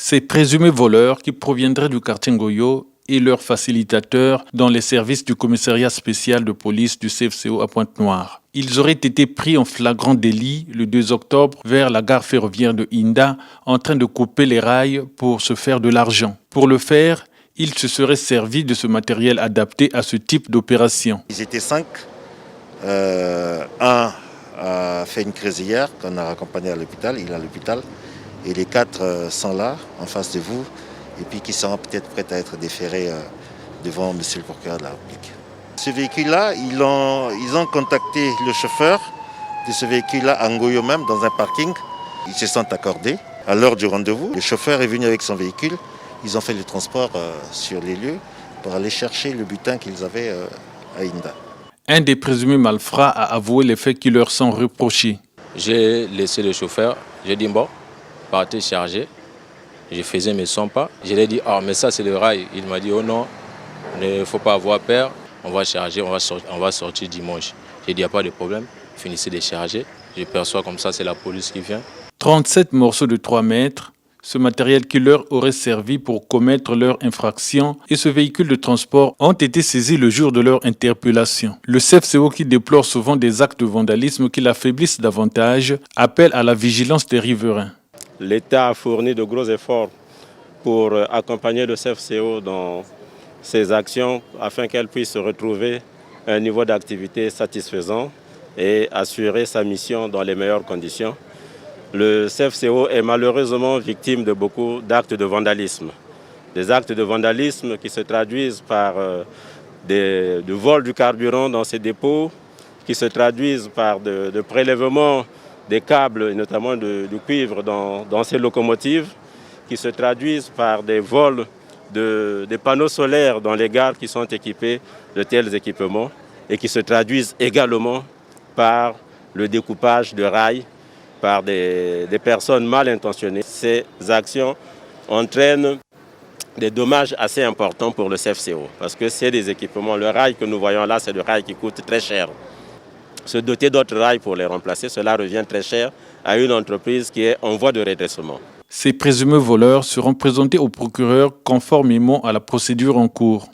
Ces présumés voleurs qui proviendraient du quartier Ngoyo et leurs facilitateurs dans les services du commissariat spécial de police du CFCO à Pointe-Noire. Ils auraient été pris en flagrant délit le 2 octobre vers la gare ferroviaire de Inda en train de couper les rails pour se faire de l'argent. Pour le faire, ils se seraient servis de ce matériel adapté à ce type d'opération. Ils étaient 5. Un a fait une crise hier qu'on a raccompagné à l'hôpital, il est à l'hôpital. Et les 4 sont là, en face de vous, et puis qui seront peut-être prêts à être déférés devant monsieur le procureur de la République. Ce véhicule-là, ils ont contacté le chauffeur de ce véhicule-là à Ngoyo même, dans un parking. Ils se sont accordés à l'heure du rendez-vous. Le chauffeur est venu avec son véhicule. Ils ont fait le transport sur les lieux pour aller chercher le butin qu'ils avaient à Inda. Un des présumés malfrats a avoué les faits qui leur sont reprochés. J'ai laissé le chauffeur, j'ai dit bon, partez charger. Je faisais mes 100 pas. Je lui ai dit, ah mais ça c'est le rail. Il m'a dit, oh non, il ne faut pas avoir peur, on va charger, on va sortir dimanche. J'ai dit, il n'y a pas de problème, finissez de charger. Je perçois comme ça, c'est la police qui vient. 37 morceaux de 3 mètres, ce matériel qui leur aurait servi pour commettre leur infraction et ce véhicule de transport ont été saisis le jour de leur interpellation. Le CFCO, qui déplore souvent des actes de vandalisme qui l'affaiblissent davantage, appelle à la vigilance des riverains. L'État a fourni de gros efforts pour accompagner le CFCO dans ses actions afin qu'elle puisse retrouver un niveau d'activité satisfaisant et assurer sa mission dans les meilleures conditions. Le CFCO est malheureusement victime de beaucoup d'actes de vandalisme. Des actes de vandalisme qui se traduisent par du vol du carburant dans ses dépôts, qui se traduisent par de prélèvements des câbles, notamment du cuivre dans ces locomotives, qui se traduisent par des vols des panneaux solaires dans les gares qui sont équipés de tels équipements et qui se traduisent également par le découpage de rails par des personnes mal intentionnées. Ces actions entraînent des dommages assez importants pour le CFCO parce que c'est des équipements. Le rail que nous voyons là, c'est le rail qui coûte très cher. Se doter d'autres rails pour les remplacer, cela revient très cher à une entreprise qui est en voie de redressement. Ces présumés voleurs seront présentés au procureur conformément à la procédure en cours.